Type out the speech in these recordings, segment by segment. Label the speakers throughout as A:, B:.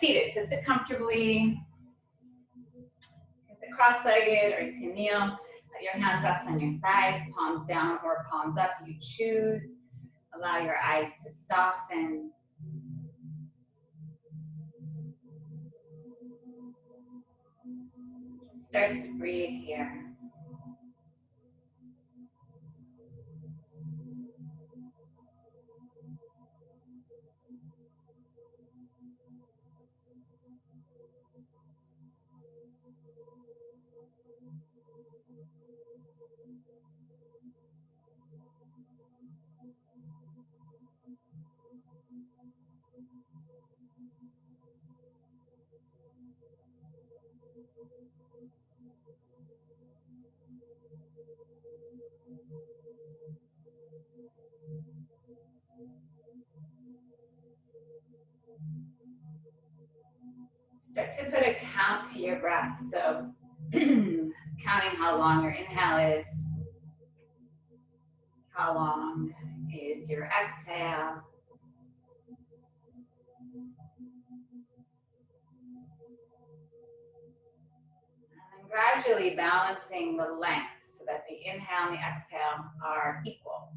A: seated, so sit comfortably. You can sit cross-legged or you can kneel. Let your hands rest on your thighs, palms down or palms up. You choose. Allow your eyes to soften. Just start to breathe here. Start to put a count to your breath. So counting how long your inhale is, how long is your exhale. And gradually balancing the length so that the inhale and the exhale are equal.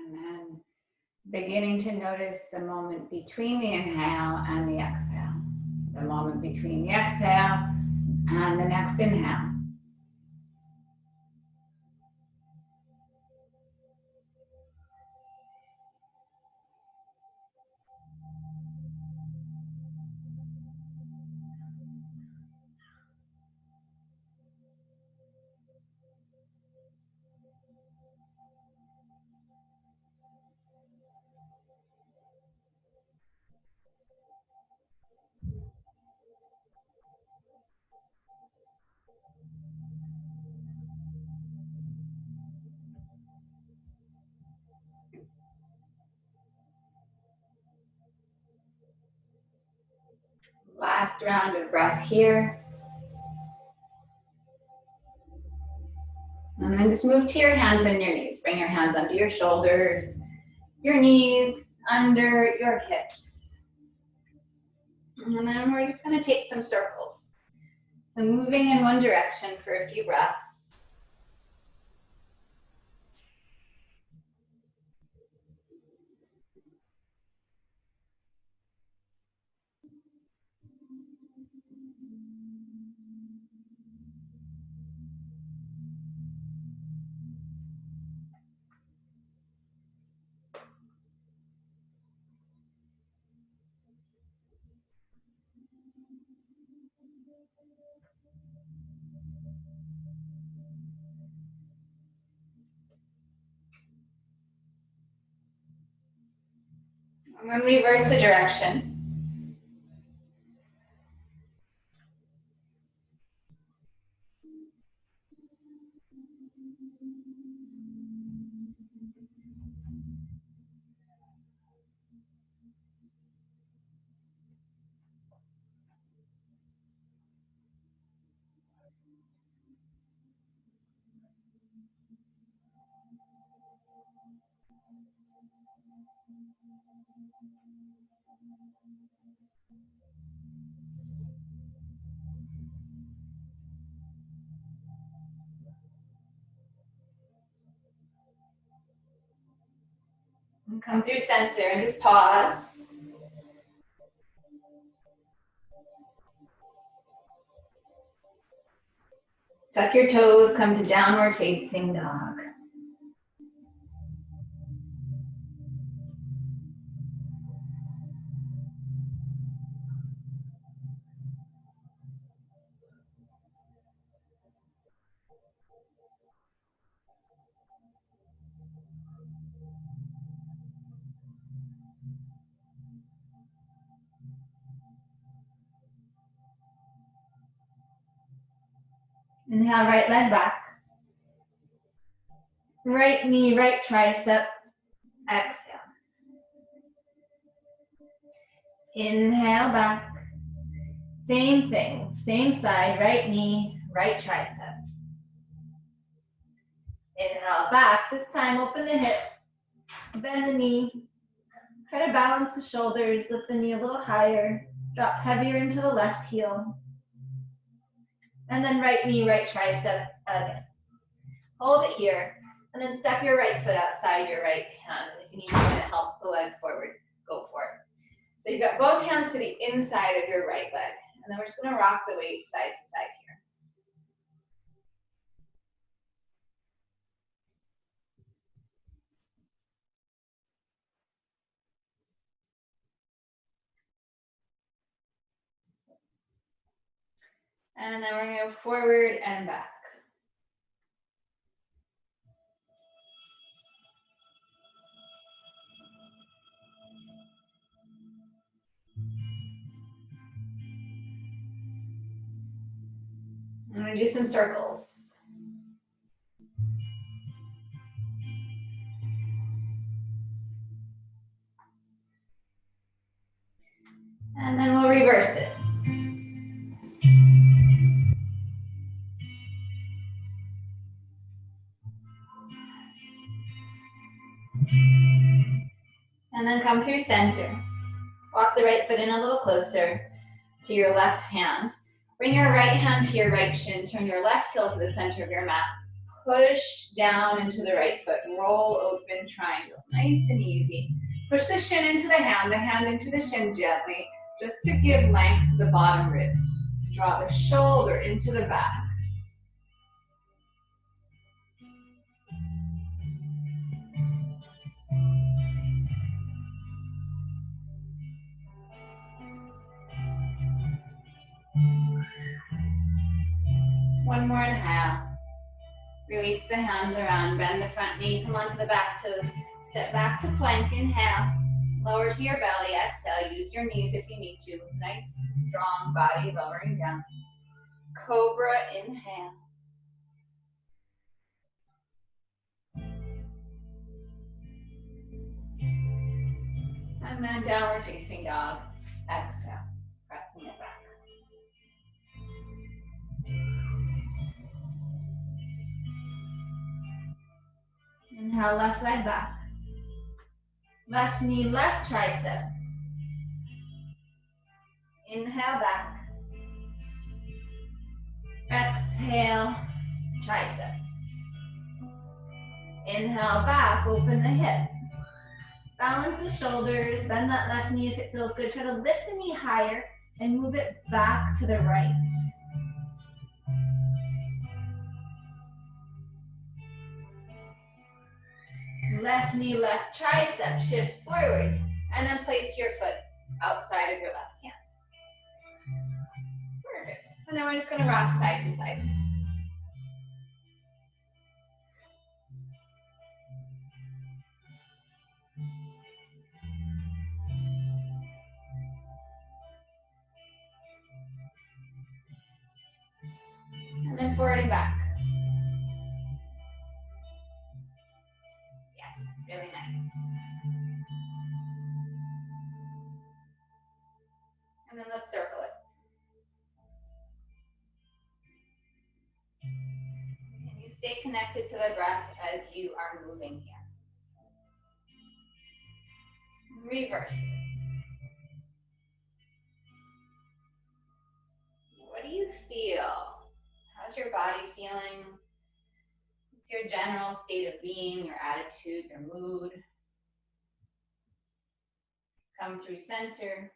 A: And then beginning to notice the moment between the inhale and the exhale. The moment between the exhale and the next inhale. Last round of breath here. And then just move to your hands and your knees. Bring your hands under your shoulders, your knees, under your hips. And then we're just going to take some circles. So moving in one direction for a few breaths. And then reverse the direction. And come through center and just pause. Tuck your toes, come to downward facing dog. Inhale, right leg back. Right knee, right tricep. Exhale. Inhale back. Same thing, same side, right knee, right tricep. Inhale back. This time open the hip, bend the knee. Try to balance the shoulders, lift the knee a little higher. Drop heavier into the left heel. And then right knee, right tricep again. Hold it here. And then step your right foot outside your right hand. If you need to help the leg forward, go for it. So you've got both hands to the inside of your right leg. And then we're just gonna rock the weight side to side here. And then we're gonna go forward and back. I'm gonna do some circles. And then we'll reverse it. And then come through center. Walk the right foot in a little closer to your left hand. Bring your right hand to your right shin. Turn your left heel to the center of your mat. Push down into the right foot. Roll open triangle. Nice and easy. Push the shin into the hand into the shin gently, just to give length to the bottom ribs. To draw the shoulder into the back. One more inhale. Release the hands around, bend the front knee, come onto the back toes. Step back to plank, inhale. Lower to your belly, exhale. Use your knees if you need to. Nice, strong body, lowering down. Cobra, inhale. And then downward facing dog, exhale. Pressing it back. Inhale, left leg back. Left knee, left tricep. Inhale back. Exhale, tricep. Inhale back, open the hip. Balance the shoulders, bend that left knee if it feels good. Try to lift the knee higher and move it back to the right. Left knee, left tricep, shift forward, and then place your foot outside of your left hand. Perfect. And then we're just gonna rock side to side. And then forward and back. Yes, really nice. And then let's circle it. Can you stay connected to the breath as you are moving here? Reverse it. What do you feel? How's your body feeling? What's your general state of being, your attitude, your mood? Come through center.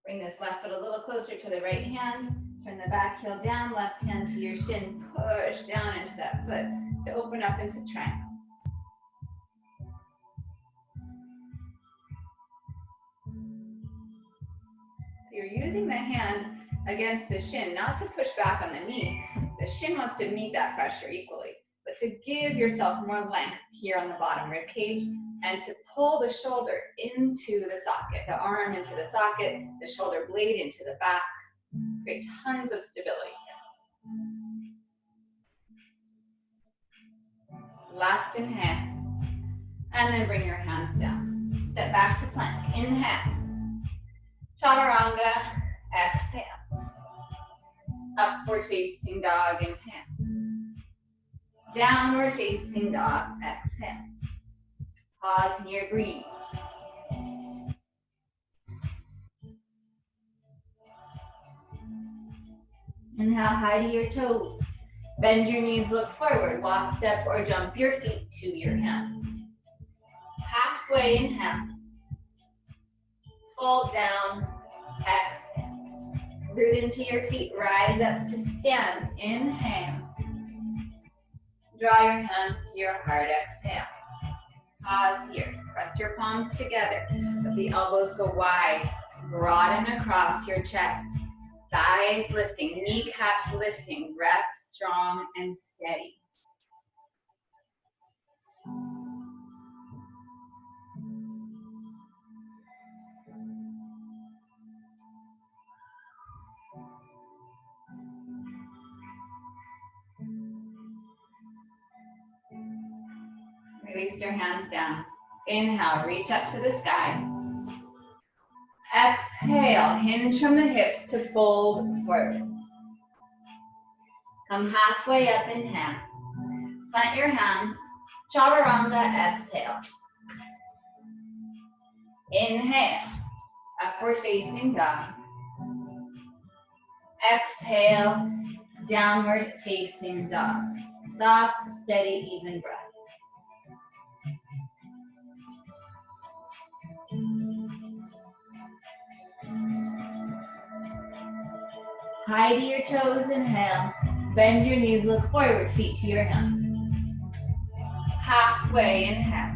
A: Bring this left foot a little closer to the right hand. Turn the back heel down, left hand to your shin. Push down into that foot to open up into triangle. So you're using the hand against the shin, not to push back on the knee. The shin wants to meet that pressure equally, but to give yourself more length here on the bottom rib cage and to pull the shoulder into the socket, the arm into the socket, the shoulder blade into the back. Create tons of stability. Last inhale. And then bring your hands down. Step back to plank. Inhale. Chaturanga. Exhale. Upward facing dog. Inhale. Downward facing dog. Exhale. Pause here. Breathe. Inhale high to your toes. Bend your knees, look forward. Walk, step, or jump your feet to your hands. Halfway inhale. Fold down. Exhale. Root into your feet. Rise up to stand. Inhale. Draw your hands to your heart. Exhale. Pause here. Press your palms together. Let the elbows go wide. Broaden across your chest. Thighs lifting, kneecaps lifting, breath strong and steady. Release your hands down. Inhale, reach up to the sky. Exhale, hinge from the hips to fold forward. Come halfway up, inhale. Plant your hands, chaturanga, exhale. Inhale, upward facing dog. Exhale, downward facing dog. Soft, steady, even breath. High to your toes, inhale. Bend your knees, look forward, feet to your hands. Halfway, inhale.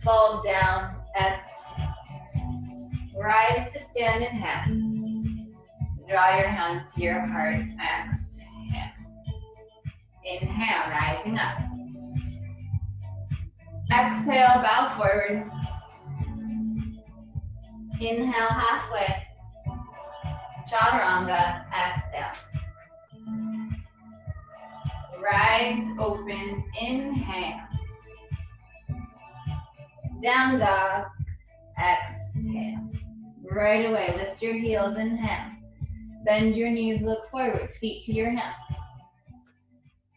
A: Fold down, exhale. Rise to stand, inhale. Draw your hands to your heart, exhale. Inhale, rising up. Exhale, bow forward. Inhale, halfway. Chaturanga, exhale. Rise, open, inhale. Down dog, exhale. Right away, lift your heels, inhale. Bend your knees, look forward, feet to your hands.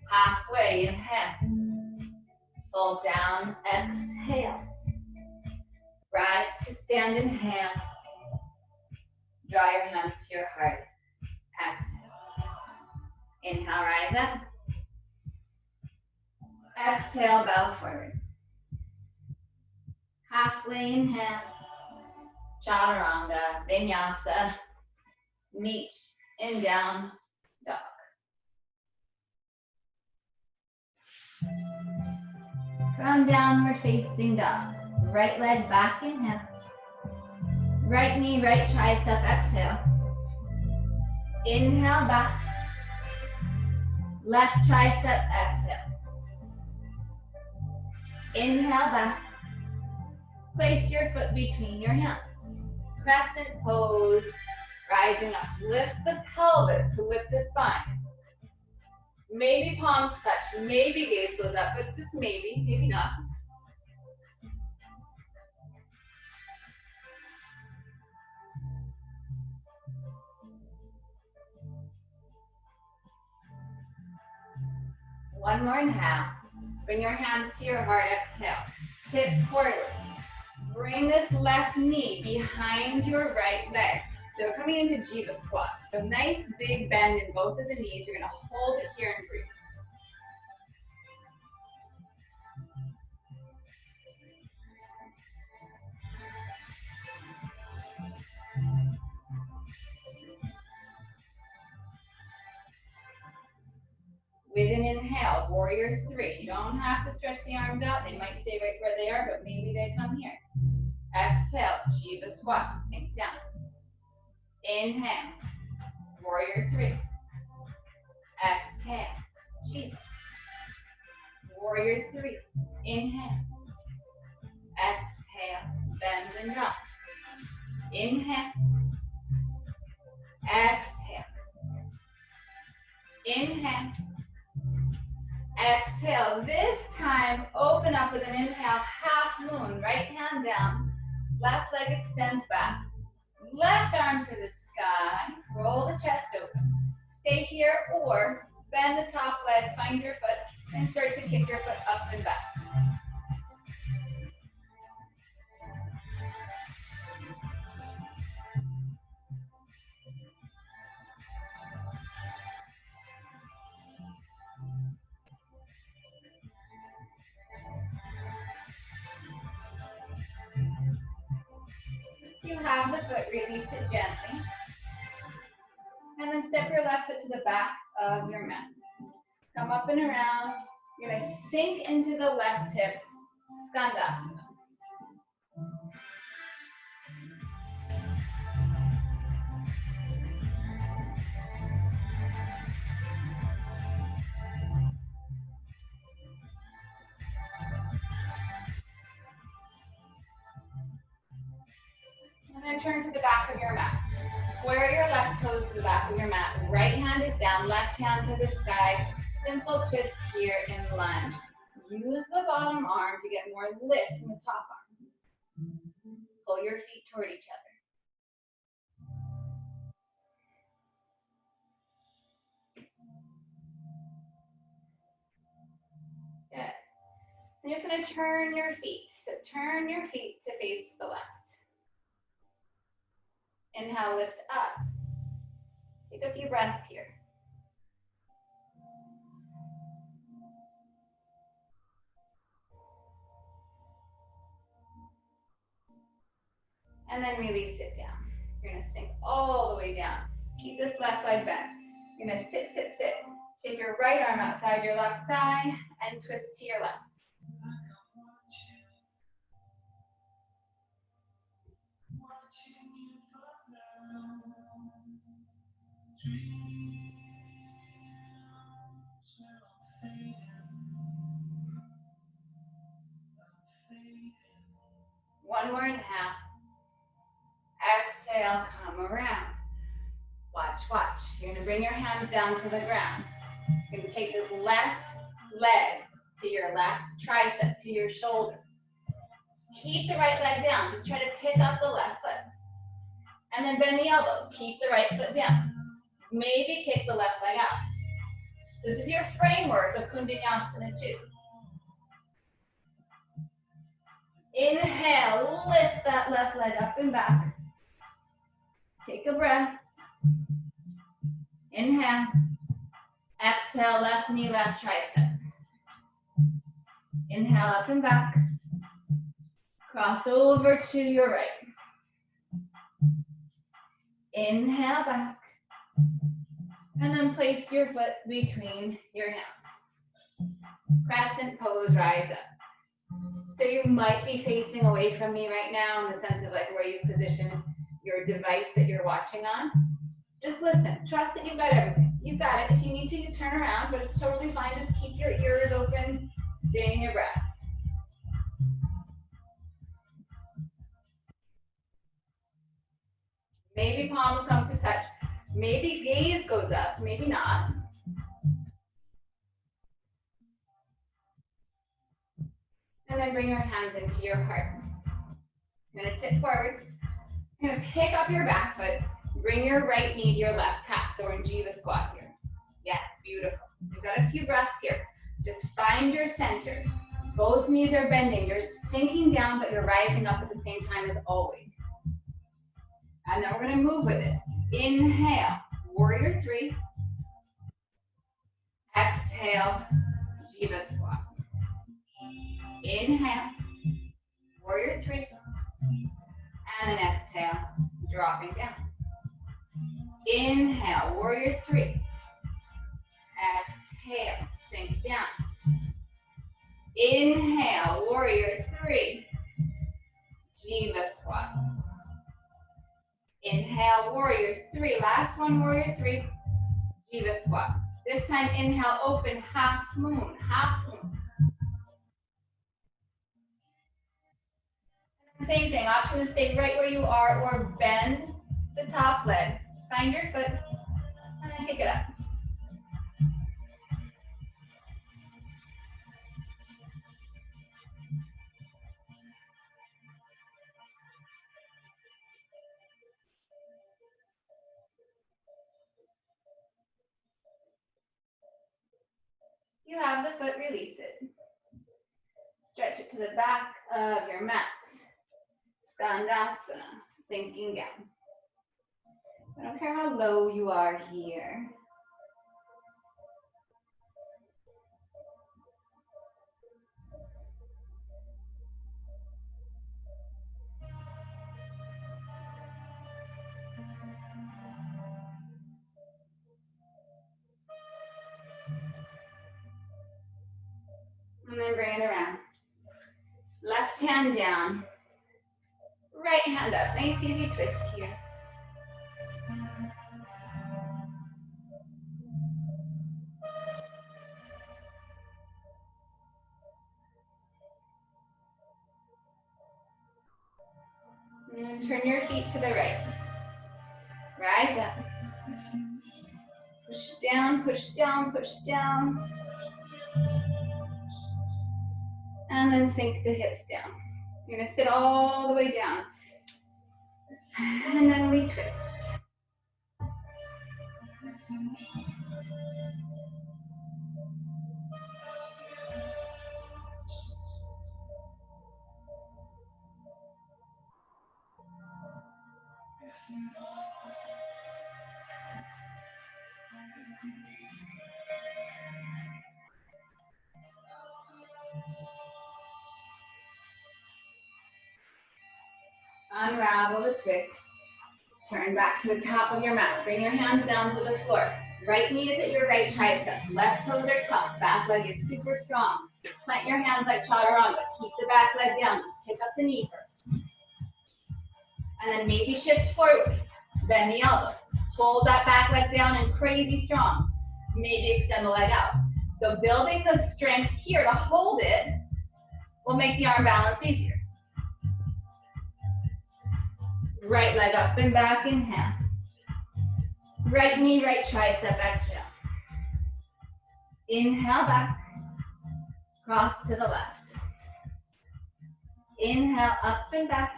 A: Halfway, inhale. Fold down, exhale. Rise to stand, inhale. Draw your hands to your heart. Exhale. Inhale, rise up. Exhale, bow forward. Halfway, inhale. Chaturanga, vinyasa. Meet in down dog. From downward facing dog. Right leg back, inhale. Right knee, right tricep, exhale. Inhale, back. Left tricep, exhale. Inhale, back. Place your foot between your hands. Crescent pose, rising up. Lift the pelvis to lift the spine. Maybe palms touch, maybe gaze goes up, but just maybe, maybe not. One more inhale. Bring your hands to your heart, exhale. Tip forward. Bring this left knee behind your right leg. So we're coming into Jiva squat. So nice big bend in both of the knees. You're gonna hold it here and breathe. With an inhale, warrior three. You don't have to stretch the arms out. They might stay right where they are, but maybe they come here. Exhale, Jiva squat, sink down. Inhale, warrior three. Exhale, Jiva. Warrior three. Inhale. Exhale, bend and drop. Inhale. Exhale. Inhale. Exhale. This time, open up with an inhale, half moon. Right hand down. Left leg extends back. Left arm to the sky. Roll the chest open. Stay here or bend the top leg, find your foot, and start to kick your foot up and back. If you have the foot, release it gently. And then step your left foot to the back of your mat. Come up and around. You're gonna sink into the left hip, Koundinyasana. And then turn to the back of your mat. Square your left toes to the back of your mat. Right hand is down, left hand to the sky. Simple twist here in lunge. Use the bottom arm to get more lift in the top arm. Pull your feet toward each other. Good. You're just going to turn your feet. So turn your feet to face the left. Inhale, lift up. Take a few breaths here. And then release it down. You're going to sink all the way down. Keep this left leg bent. You're going to sit, sit, sit. Take your right arm outside your left thigh and twist to your left. One more inhale. Exhale, come around. Watch, watch. You're gonna bring your hands down to the ground. You're gonna take this left leg to your left tricep, to your shoulder. Keep the right leg down. Just try to pick up the left foot. And then bend the elbows. Keep the right foot down. Maybe kick the left leg out. So this is your framework of Koundinyasana 2. Inhale, lift that left leg up and back. Take a breath. Inhale. Exhale, left knee, left tricep. Inhale, up and back. Cross over to your right. Inhale, back. And then place your foot between your hands. Crescent pose, rise up. So you might be facing away from me right now in the sense of like where you position your device that you're watching on. Just listen. Trust that you've got everything. You've got it. If you need to, you turn around, but it's totally fine. Just keep your ears open. Stay in your breath. Maybe palms come to touch. Maybe gaze goes up. Maybe not. And then bring your hands into your heart. You're going to tip forward. You're going to pick up your back foot. Bring your right knee to your left calf. So we're in Jiva squat here. Yes, beautiful. You've got a few breaths here. Just find your center. Both knees are bending. You're sinking down, but you're rising up at the same time as always. And then we're going to move with this. Inhale, warrior 3. Exhale, Jiva squat. Inhale, warrior 3. And then exhale, dropping down. Inhale, warrior 3. Exhale, sink down. Inhale, warrior 3. Jiva squat. Inhale, warrior 3. Last one, warrior 3. Jiva squat. This time, inhale, open, half moon, half moon. Same thing, option to stay right where you are or bend the top leg. Find your foot and then kick it up. you have the foot, release it. Stretch it to the back of your mat. Koundinyasana, sinking down. I don't care how low you are here. And then bring it around. Left hand down. Right hand up. Nice easy twist here. And then turn your feet to the right. Rise up. Push down, push down, push down. And then sink the hips down. You're gonna sit all the way down. And then we twist. Unravel the twist. Turn back to the top of your mat. Bring your hands down to the floor. Right knee is at your right tricep. Left toes are tucked. Back leg is super strong. Plant your hands like chaturanga. Keep the back leg down. Just pick up the knee first. And then maybe shift forward. Bend the elbows. Hold that back leg down and crazy strong. Maybe extend the leg out. So building the strength here to hold it will make the arm balance easier. Right leg up and back, inhale. Right knee, right tricep, exhale. Inhale back, cross to the left. Inhale up and back.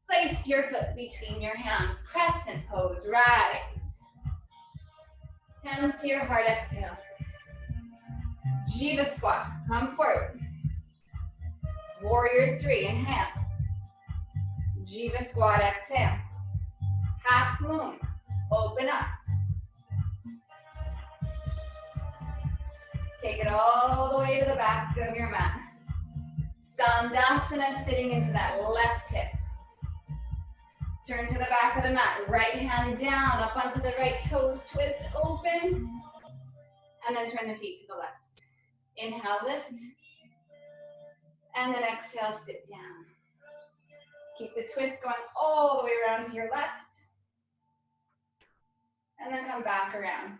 A: Place your foot between your hands, crescent pose, rise. Hands to your heart, exhale. Jiva squat, come forward. Warrior three, inhale. Jiva squat, exhale. Half moon, open up. Take it all the way to the back of your mat. Koundinyasana, sitting into that left hip. Turn to the back of the mat. Right hand down, up onto the right toes, twist, open. And then turn the feet to the left. Inhale, lift. And then exhale, sit down. Keep the twist going all the way around to your left. And then come back around.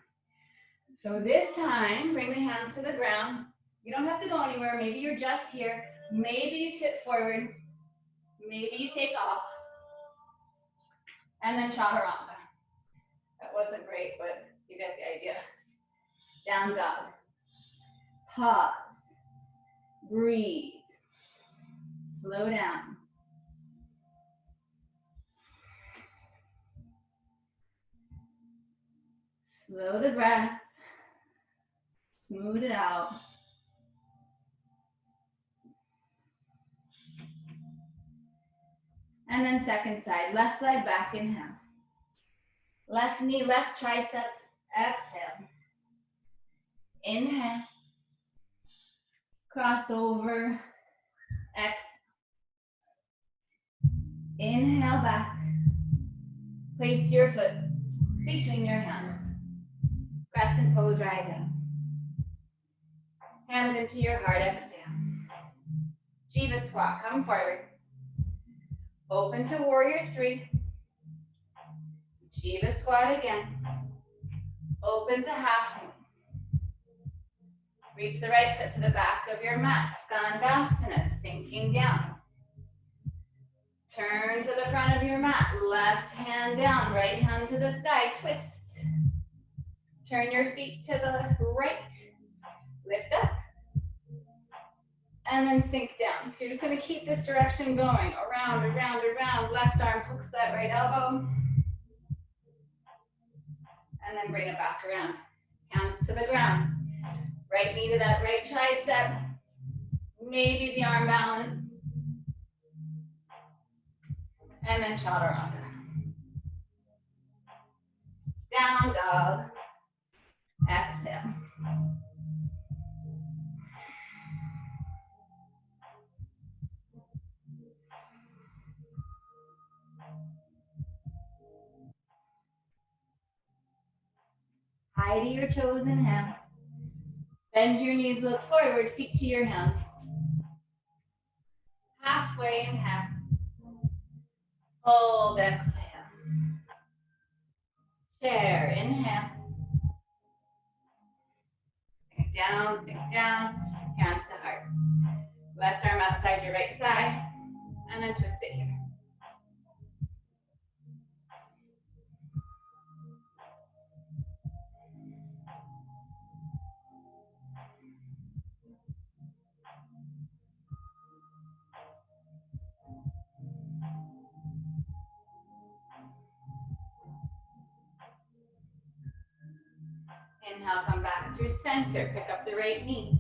A: So this time, bring the hands to the ground. You don't have to go anywhere. Maybe you're just here. Maybe you tip forward. Maybe you take off. And then chaturanga. That wasn't great, but you get the idea. Down dog. Pause. Breathe. Slow down. Slow the breath. Smooth it out. And then second side, left leg back, inhale. Left knee, left tricep, exhale. Inhale. Cross over, exhale. Inhale back. Place your foot between your hands. Crescent pose, rising. Hands into your heart, exhale. Jiva squat, come forward. Open to warrior three. Jiva squat again. Open to half moon. Reach the right foot to the back of your mat. Koundinyasana, sinking down. Turn to the front of your mat. Left hand down, right hand to the sky. Twist. Turn your feet to the right. Lift up. And then sink down. So you're just going to keep this direction going. Around, around, around. Left arm hooks that right elbow. And then bring it back around. Hands to the ground. Right knee to that right tricep. Maybe the arm balance. And then chaturanga. Down dog. Exhale. Eye to your toes, inhale. Bend your knees, look forward, feet to your hands. Halfway, inhale. Hold, exhale. Chair, inhale. Sink down, hands to heart. Left arm outside your right thigh, and then twist it here. Inhale, come back through center, pick up the right knee.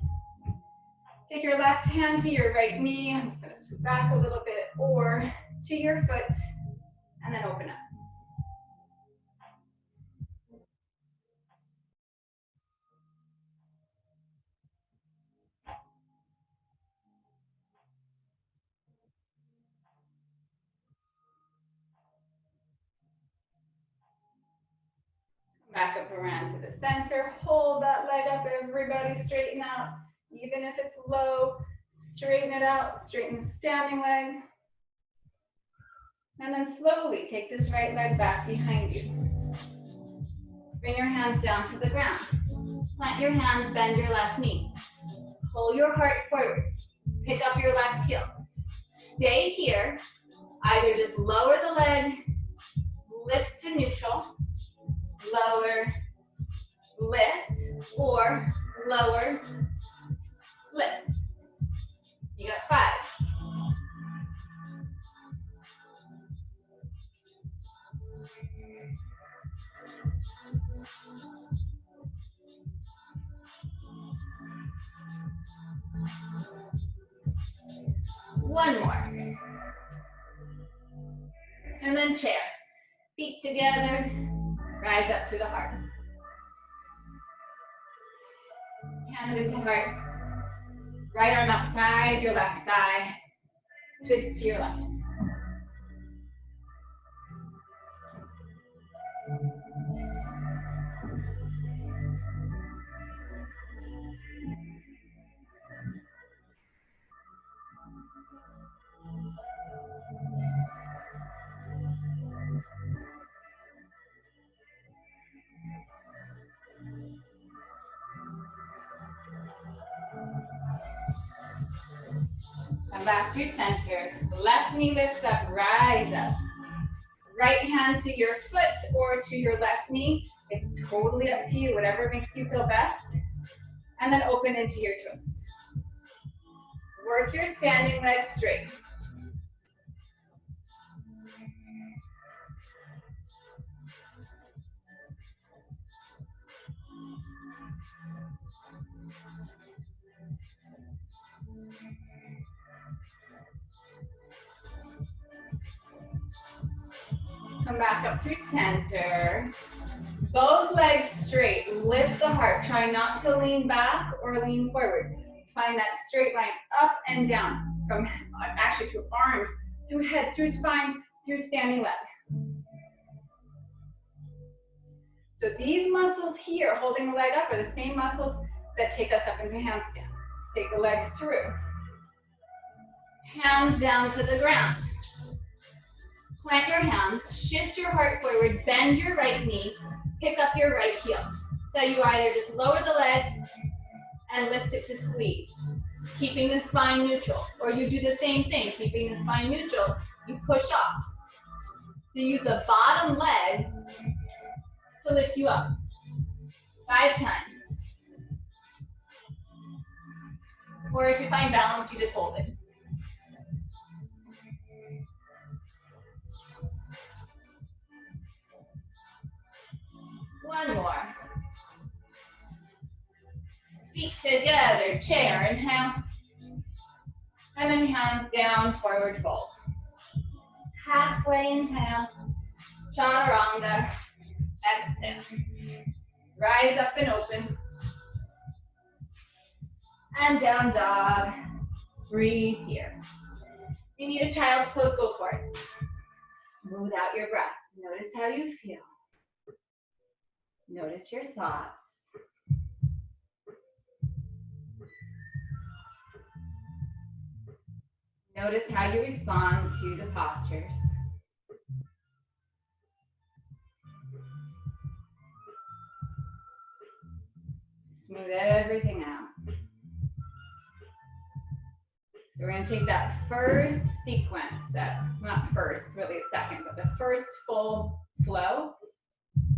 A: Take your left hand to your right knee. I'm just gonna scoot back a little bit, or to your foot, and then open up. Back up around to the center. Hold that leg up, everybody. Straighten out. Even if it's low, straighten it out. Straighten the standing leg. And then slowly take this right leg back behind you. Bring your hands down to the ground. Plant your hands, bend your left knee. Pull your heart forward. Pick up your left heel. Stay here. Either just lower the leg, lift to neutral, lower, lift, or lower, lift. You got 5. One more. And then chair. Feet together, rise up through the heart. Hands into heart. Right arm outside your left thigh. Twist to your left. Come back through center. Left knee lifts up, rise up. Right hand to your foot or to your left knee. It's totally up to you, whatever makes you feel best. And then open into your twist. Work your standing leg straight. Come back up through center. Both legs straight. Lift the heart. Try not to lean back or lean forward. Find that straight line up and down. From actually through arms, through head, through spine, through standing leg. So these muscles here, holding the leg up, are the same muscles that take us up into handstand. Take the leg through. Hands down to the ground. Plant your hands, shift your heart forward, bend your right knee, pick up your right heel. So you either just lower the leg and lift it to squeeze, keeping the spine neutral. Or you do the same thing, keeping the spine neutral, you push off. So use the bottom leg to lift you up. 5 times. Or if you find balance, you just hold it. One more. Feet together, chair, inhale. And then hands down, forward fold. Halfway inhale. Chaturanga, exhale. Rise up and open. And down dog. Breathe here. If you need a child's pose, go for it. Smooth out your breath. Notice how you feel. Notice your thoughts. Notice how you respond to the postures. Smooth everything out. So we're going to take that first sequence, not first, really second, but the first full flow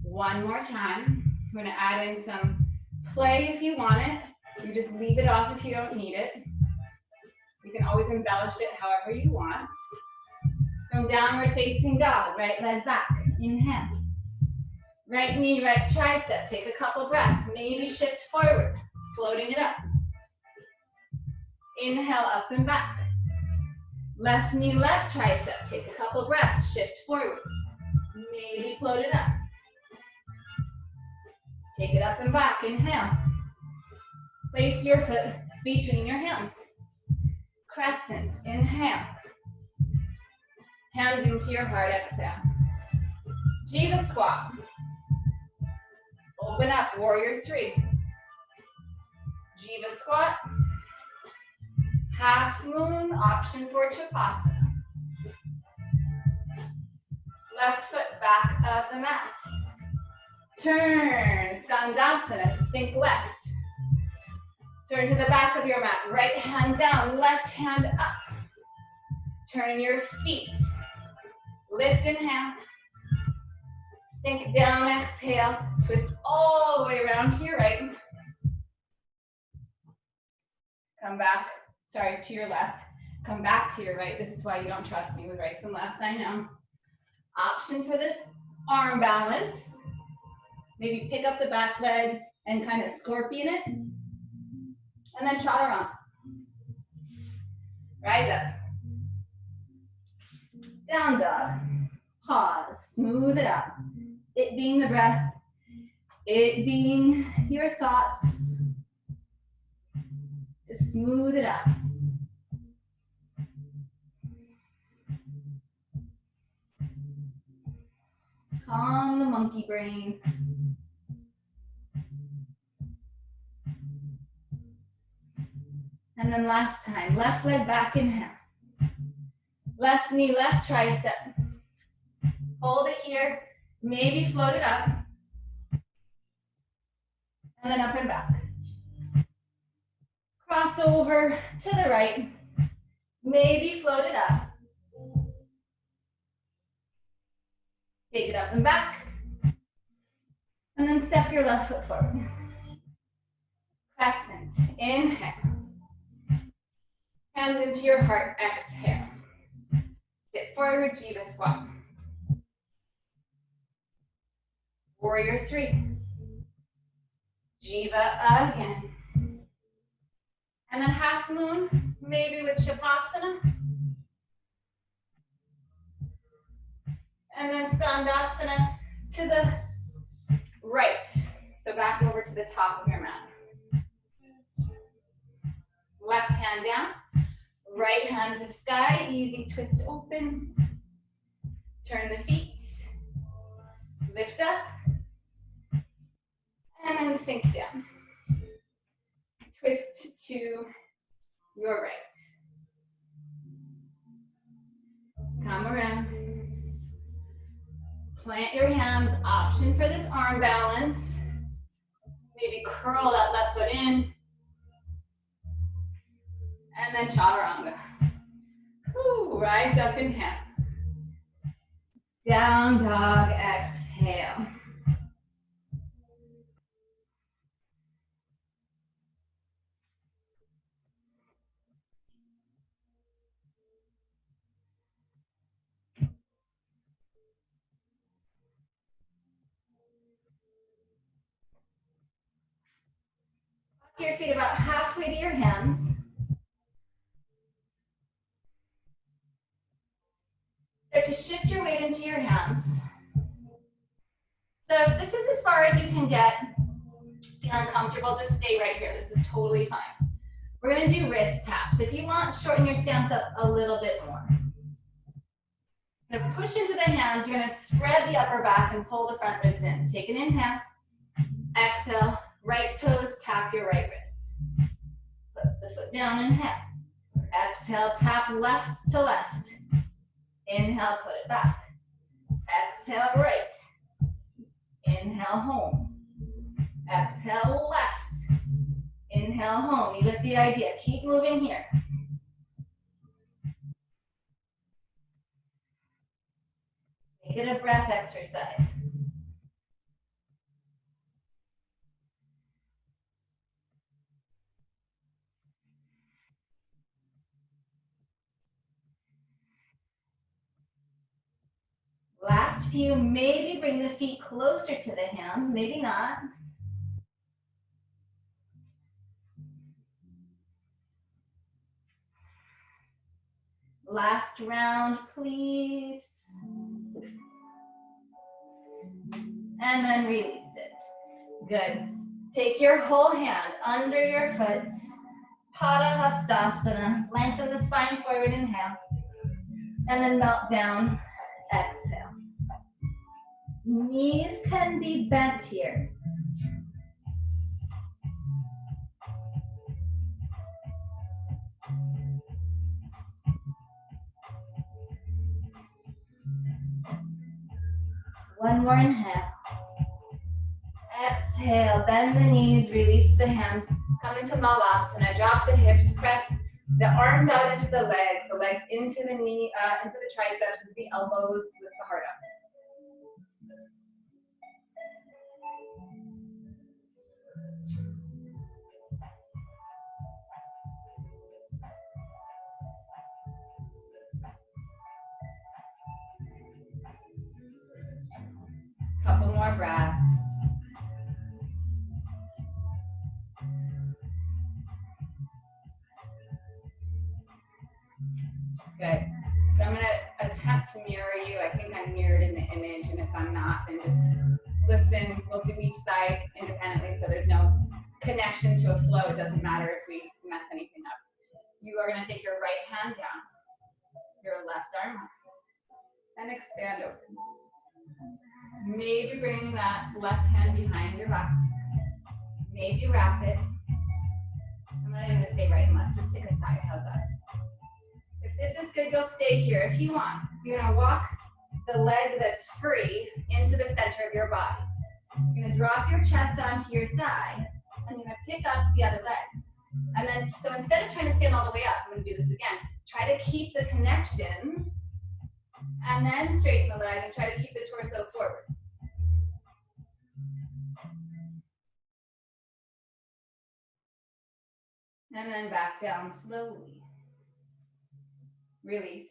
A: one more time. We're going to add in some play if you want it. You just leave it off if you don't need it. You can always embellish it however you want. From downward facing dog, right leg back, inhale. Right knee, right tricep, take a couple breaths, maybe shift forward, floating it up. Inhale, up and back. Left knee, left tricep, take a couple breaths, shift forward, maybe float it up. Take it up and back, inhale. Place your foot between your hands. Crescent, inhale. Hands into your heart, exhale. Jiva squat. Open up, warrior three. Jiva squat. Half moon, option for Chapasana. Left foot back of the mat. Turn, Koundinyasana, sink left. Turn to the back of your mat, right hand down, left hand up. Turn your feet. Lift, inhale. Sink down, exhale. Twist all the way around to your right. Come back, sorry, to your left. Come back to your right. This is why you don't trust me with rights and lefts, I know. Option for this arm balance. Maybe pick up the back leg and kind of scorpion it. And then chaturanga. Rise up. Down dog. Pause. Smooth it out. It being the breath. It being your thoughts. Just smooth it out. Calm the monkey brain. And then last time, left leg back, inhale. Left knee, left tricep. Hold it here, maybe float it up. And then up and back. Cross over to the right, maybe float it up. Take it up and back. And then step your left foot forward. Crescent, inhale. Hands into your heart, exhale. Sit forward, Jiva squat. Warrior three. Jiva again. And then half moon, maybe with Chapasana. And then Koundinyasana to the right. So back over to the top of your mat. Left hand down. Right hand to sky, easy twist open. Turn the feet. Lift up. And then sink down. Twist to your right. Come around. Plant your hands, option for this arm balance. Maybe curl that left foot in. And then chaturanga. Whew, rise up, inhale. Down dog, exhale. Your feet about halfway to your hands. Start to shift your weight into your hands. So if this is as far as you can get, feeling comfortable, just stay right here. This is totally fine. We're gonna do wrist taps. If you want, shorten your stance up a little bit more. You're gonna push into the hands. You're gonna spread the upper back and pull the front ribs in. Take an inhale. Exhale. Right toes tap your right wrist. Put the foot down, inhale. Exhale, tap left to left. Inhale, put it back. Exhale, right. Inhale, home. Exhale, left. Inhale, home. You get the idea. Keep moving here. Make it a breath exercise. Last few, maybe bring the feet closer to the hands, maybe not. Last round, please. And then release it. Good. Take your whole hand under your foot. Padahastasana. Lengthen the spine forward, inhale. And then melt down, exhale. Knees can be bent here. One more inhale. Exhale, bend the knees, release the hands. Come into Malasana, drop the hips, press the arms out into the legs into the knee, into the triceps, into the elbows, with the heart up. Couple more breaths. Good. So I'm gonna attempt to mirror you. I think I'm mirrored in the image, and if I'm not, then just listen. We'll do each side independently so there's no connection to a flow. It doesn't matter if we mess anything up. You are gonna take your right hand down, your left arm up, and expand open. Maybe bring that left hand behind your back. Maybe wrap it. I'm not even gonna stay right and left, just pick a side. How's that? If this is good, you'll stay here. If you want, you're gonna walk the leg that's free into the center of your body. You're gonna drop your chest onto your thigh, and you're gonna pick up the other leg. And then, so instead of trying to stand all the way up, I'm gonna do this again. Try to keep the connection, and then straighten the leg, and try to keep the torso forward. And then back down slowly. Release.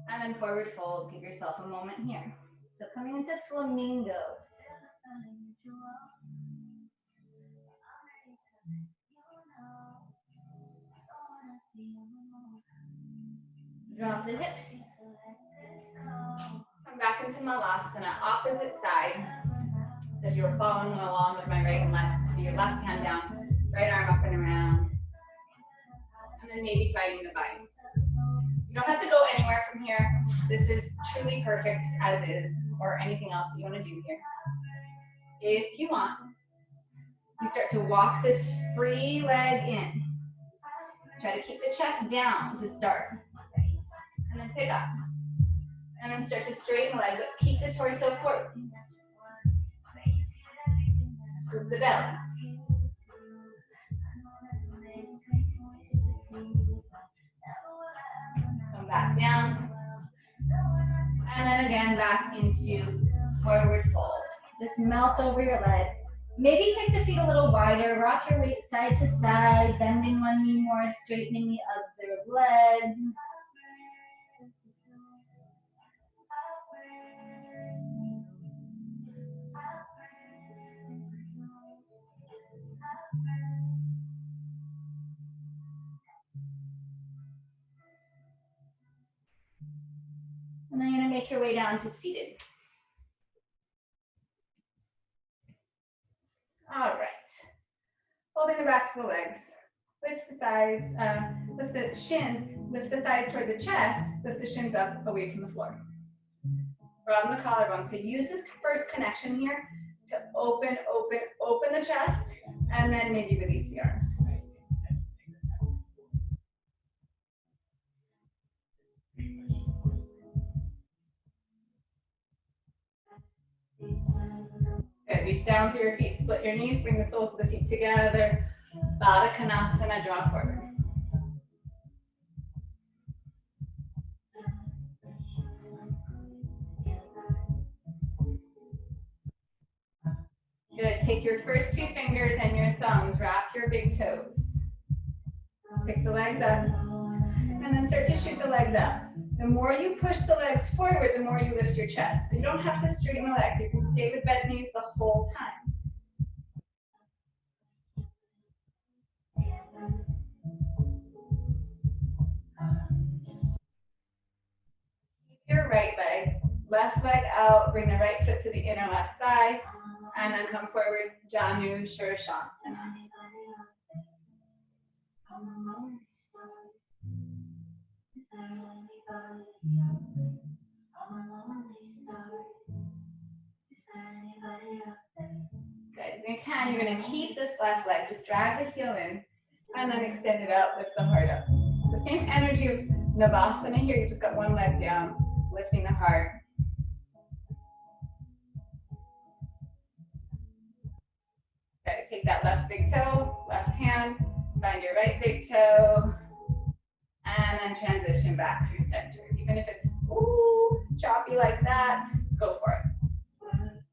A: And then forward fold. Give yourself a moment here. So coming into flamingo. Drop the hips. Come back into Malasana, opposite side. So if you're following along with my right and left, so your left hand down, right arm up and around. And then maybe fighting the bind. You don't have to go anywhere from here. This is truly perfect as is, or anything else that you want to do here. If you want, you start to walk this free leg in. Try to keep the chest down to start. And then pick up. And then start to straighten the leg, but keep the torso forward. Scoop the belly. Come back down. And then again back into forward fold. Just melt over your legs. Maybe take the feet a little wider, rock your weight side to side, bending one knee more, straightening the other leg. make your way down to seated. All right. Holding the backs of the legs. Lift the thighs, lift the shins, lift the thighs toward the chest, lift the shins up away from the floor. Broaden the collarbone. So use this first connection here to open the chest, and then maybe release the arms. Good, reach down for your feet, split your knees, bring the soles of the feet together. Baddha Konasana, draw forward. Good, take your first two fingers and your thumbs, wrap your big toes. Pick the legs up, and then start to shoot the legs up. The more you push the legs forward, the more you lift your chest. You don't have to straighten the legs. You can stay with bent knees the whole time. Keep your right leg, left leg out, bring the right foot to the inner left thigh, and then come forward, Janu Shirshasana. Good. If you can, you're going to keep this left leg. Just drag the heel in and then extend it out, lift the heart up. The same energy of Navasana here. You just got one leg down, lifting the heart. Okay, take that left big toe, left hand, find your right big toe, and then transition back through center. Even if it's choppy like that, go for it.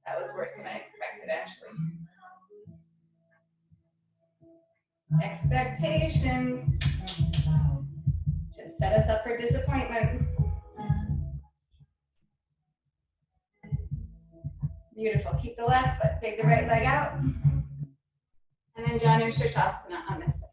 A: That was worse than I expected, actually. Expectations just set us up for disappointment. Beautiful. Keep the left foot, take the right leg out, and then Janu Shirshasana on this side.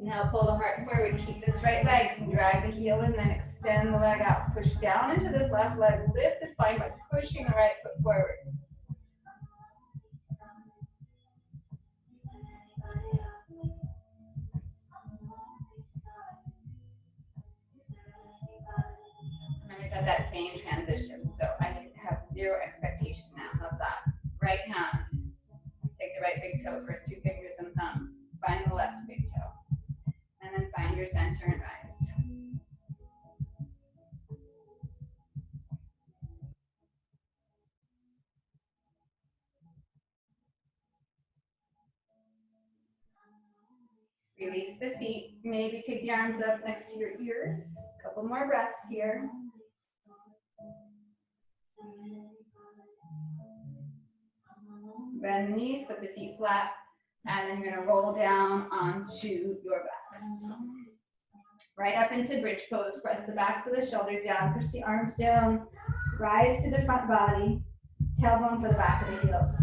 A: Now pull the heart forward, keep this right leg, drag the heel in, then extend the leg out. Push down into this left leg, lift the spine by pushing the right foot forward. And then we've got that same transition, so I have zero expectation now. How's that? Right hand, take the right big toe, first two fingers and thumb, find the left big toe. And then find your center and rise. Release the feet. Maybe take the arms up next to your ears. A couple more breaths here. Bend the knees, put the feet flat, and then you're going to roll down onto your backs. Right up into bridge pose. Press the backs of the shoulders down. Push the arms down. Rise to the front body. Tailbone for the back of the heels.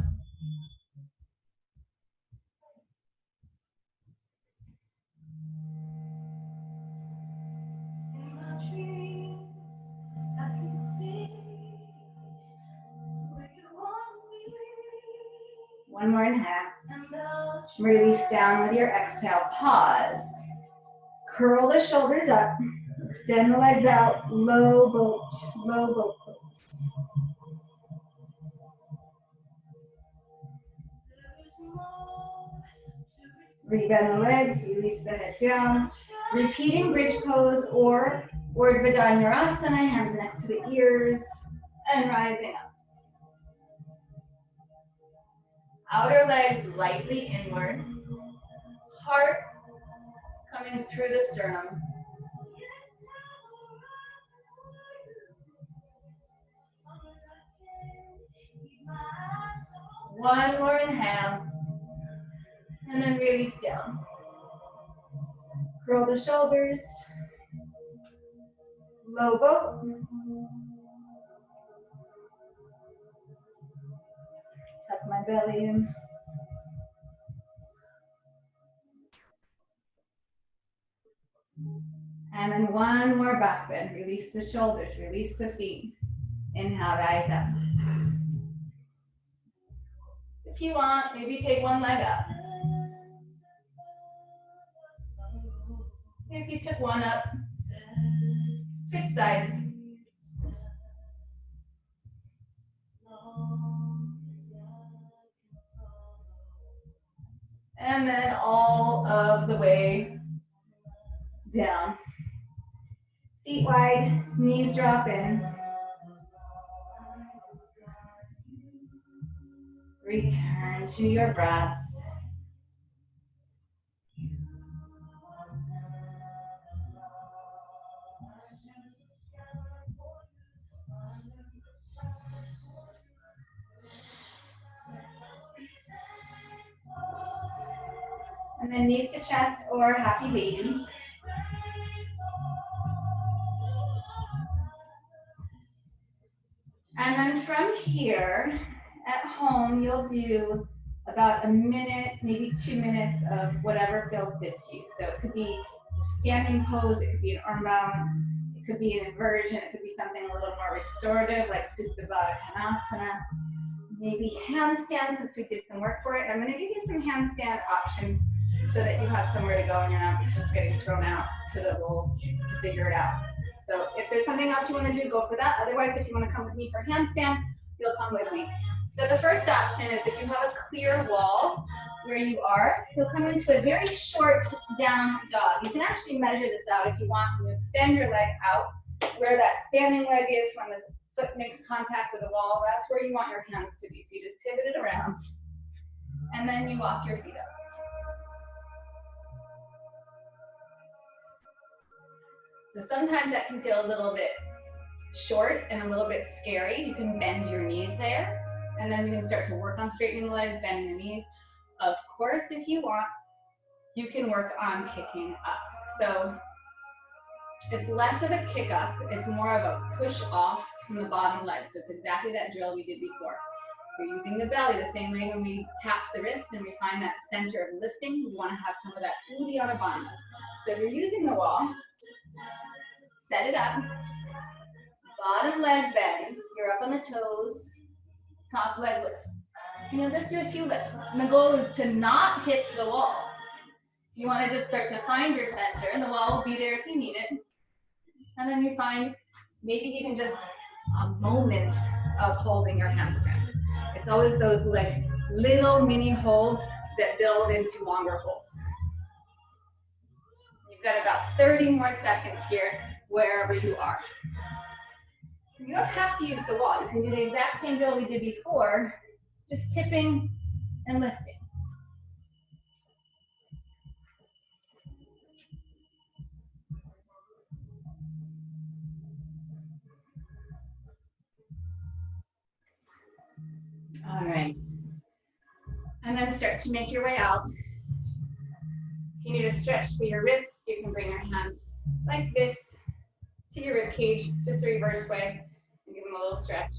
A: One more inhale. Release down with your exhale. Pause. Curl the shoulders up. Extend the legs out. Low boat pose. Rebend the legs. Release the head down. Repeating bridge pose or Urdhva Dhanurasana. Hands next to the ears and rising up. Outer legs lightly inward. Heart coming through the sternum. One more inhale. And then release down. Curl the shoulders. Low boat. Tuck my belly in. And then one more back bend. Release the shoulders, release the feet. Inhale, rise up. If you want, maybe take one leg up. If you took one up, switch sides. And then all of the way down. Feet wide, knees drop in. Return to your breath. And then knees to chest or happy baby. And then from here, at home, you'll do about a minute, maybe 2 minutes of whatever feels good to you. So it could be a standing pose, it could be an arm balance, it could be an inversion, it could be something a little more restorative like Supta Koundinyasana. Maybe handstand, since we did some work for it. I'm going to give you some handstand options so that you have somewhere to go and you're not just getting thrown out to the wolves to figure it out. So if there's something else you want to do, go for that. Otherwise, if you want to come with me for handstand, you'll come with me. So the first option is if you have a clear wall where you are, you'll come into a very short down dog. You can actually measure this out if you want. You extend your leg out where that standing leg is when the foot makes contact with the wall. That's where you want your hands to be. So you just pivot it around and then you walk your feet up. So sometimes that can feel a little bit short and a little bit scary. You can bend your knees there, and then we can start to work on straightening the legs, bending the knees. Of course, if you want, you can work on kicking up. So it's less of a kick up, it's more of a push off from the bottom leg. So it's exactly that drill we did before. You're using the belly the same way when we tap the wrist and we find that center of lifting. We want to have some of that Koundinyasana bandha. So if you're using the wall, set it up. Bottom leg bends. You're up on the toes. Top leg lifts. And you'll just do a few lifts. And the goal is to not hit the wall. If you want to just start to find your center, and the wall will be there if you need it. And then you find maybe even just a moment of holding your handstand. It's always those like little mini holds that build into longer holds. You've got about 30 more seconds here, wherever you are. You don't have to use the wall. You can do the exact same drill we did before, just tipping and lifting. All right. And then start to make your way out. If you need a stretch for your wrists, you can bring your hands like this to your rib cage, just a reverse way, and give them a little stretch.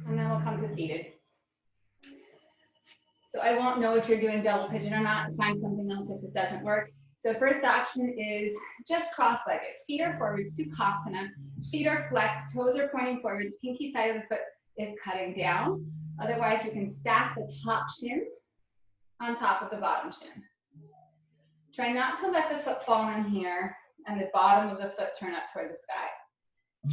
A: And then we'll come to seated. So I won't know if you're doing double pigeon or not. Find something else if it doesn't work. So first option is just cross-legged. Feet are forward, Sukhasana. Feet are flexed, toes are pointing forward. The pinky side of the foot is cutting down. Otherwise, you can stack the top shin on top of the bottom shin. Try not to let the foot fall in here and the bottom of the foot turn up toward the sky.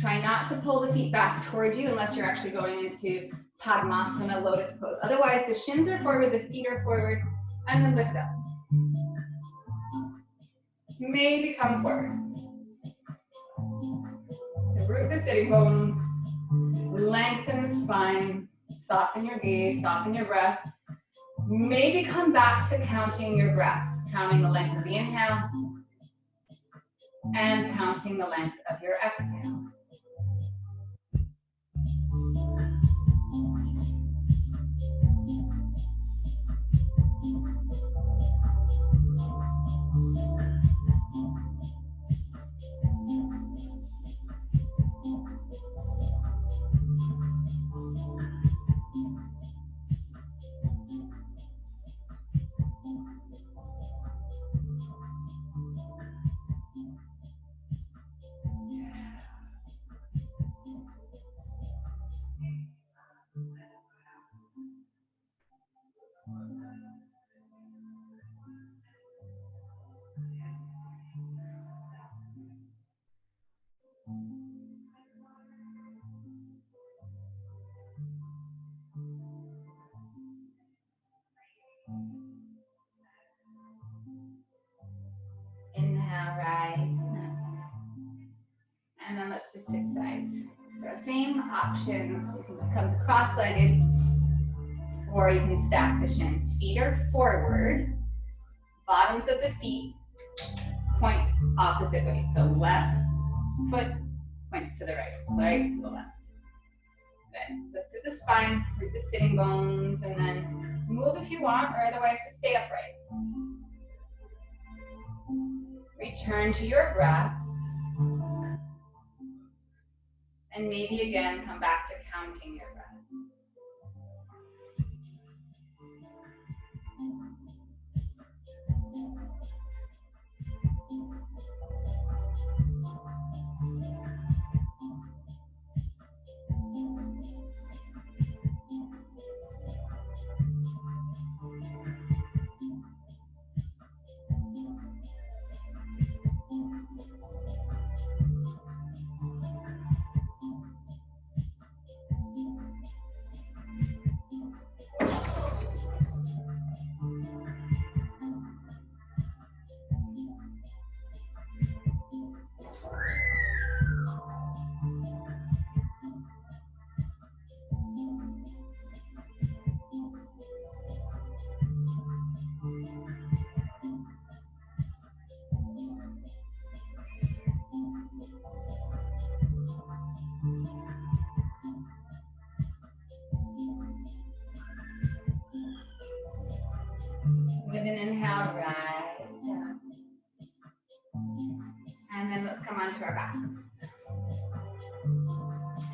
A: Try not to pull the feet back toward you unless you're actually going into Padmasana, lotus pose. Otherwise, the shins are forward, the feet are forward, and then lift up. Maybe come forward. Root the sitting bones, lengthen the spine, soften your gaze, soften your breath. Maybe come back to counting your breath, counting the length of the inhale and counting the length of your exhale. options. You can just come to cross-legged, or you can stack the shins. Feet are forward. Bottoms of the feet point opposite way. So left foot points to the right to the left. Good. Lift through the spine, root the sitting bones, and then move if you want, or otherwise just stay upright. Return to your breath. And maybe again, come back to counting your breath. With an inhale, right down. And then let's come onto our backs.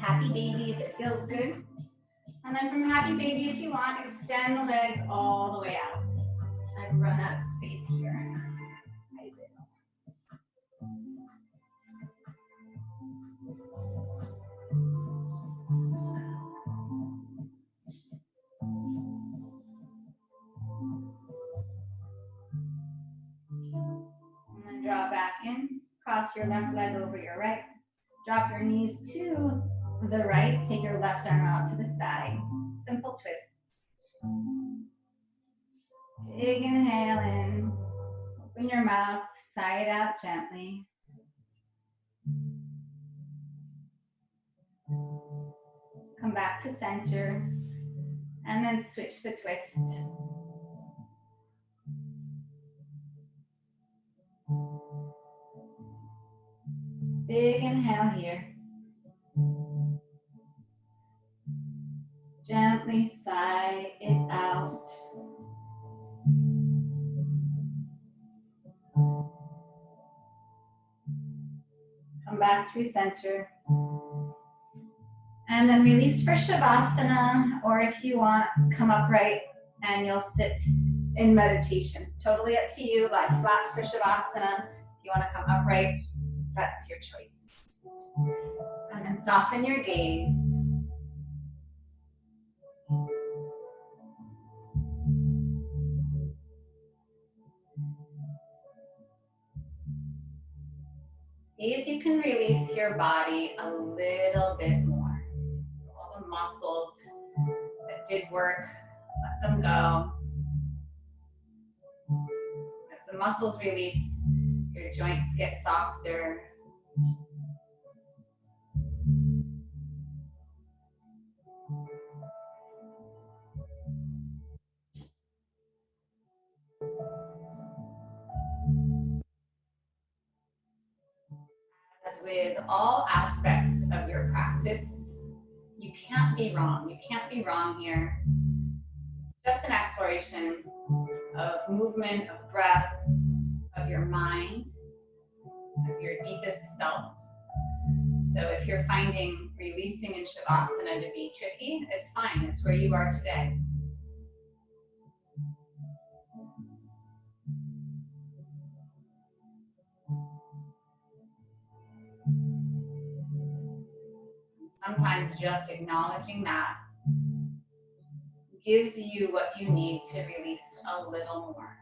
A: Happy baby if it feels good. And then from happy baby, if you want, extend the legs all the way out. I've run out of space here. And then draw back in. Cross your left leg over your right. Drop your knees to the right. Take your left arm out to the side. Simple twist. Big inhale in. Open your mouth. Sigh it out gently. Come back to center. And then switch the twist. Big inhale here. Gently sigh it out. Come back through center. And then release for Shavasana, or if you want, come upright and you'll sit in meditation. Totally up to you, lie flat for Shavasana. If you want to come upright, that's your choice. And then soften your gaze. See if you can release your body a little bit more. So all the muscles that did work, let them go. As the muscles release, your joints get softer. As with all aspects of your practice, you can't be wrong. You can't be wrong here. It's just an exploration of movement, of breath, of your mind, of your deepest self. So if you're finding releasing in Shavasana to be tricky, it's fine. It's where you are today. Sometimes just acknowledging that gives you what you need to release a little more.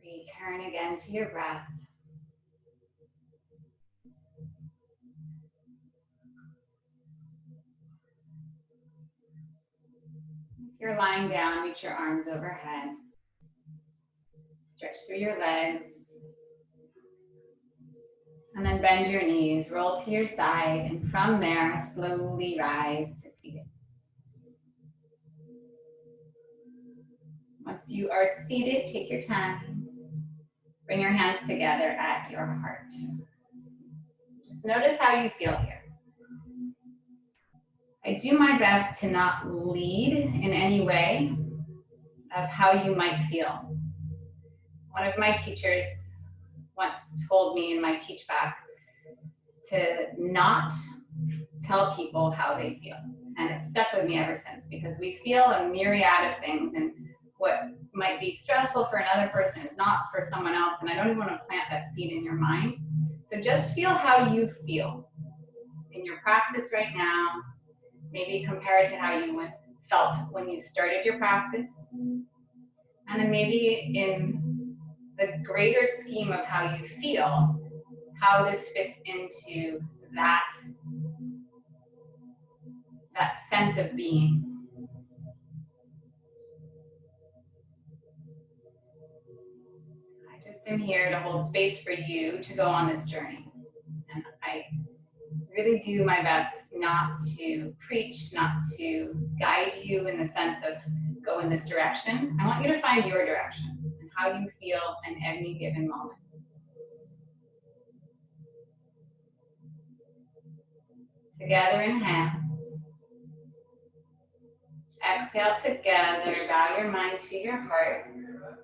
A: Return again to your breath. If you're lying down, reach your arms overhead. Stretch through your legs. And then bend your knees, roll to your side, and from there, slowly rise to seated. Once you are seated, take your time. Bring your hands together at your heart. Just notice how you feel here. I do my best to not lead in any way of how you might feel. One of my teachers once told me in my teach back to not tell people how they feel. And it's stuck with me ever since, because we feel a myriad of things, and what might be stressful for another person is not for someone else, and I don't even want to plant that seed in your mind. So just feel how you feel in your practice right now, maybe compare it to how you felt when you started your practice, and then maybe in the greater scheme of how you feel, how this fits into that sense of being. I just am here to hold space for you to go on this journey. And I really do my best not to preach, not to guide you in the sense of go in this direction. I want you to find your direction and how you feel in any given moment. Together, inhale. Exhale together, bow your mind to your heart.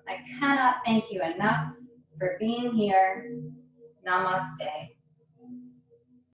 A: I cannot thank you enough for being here. Namaste.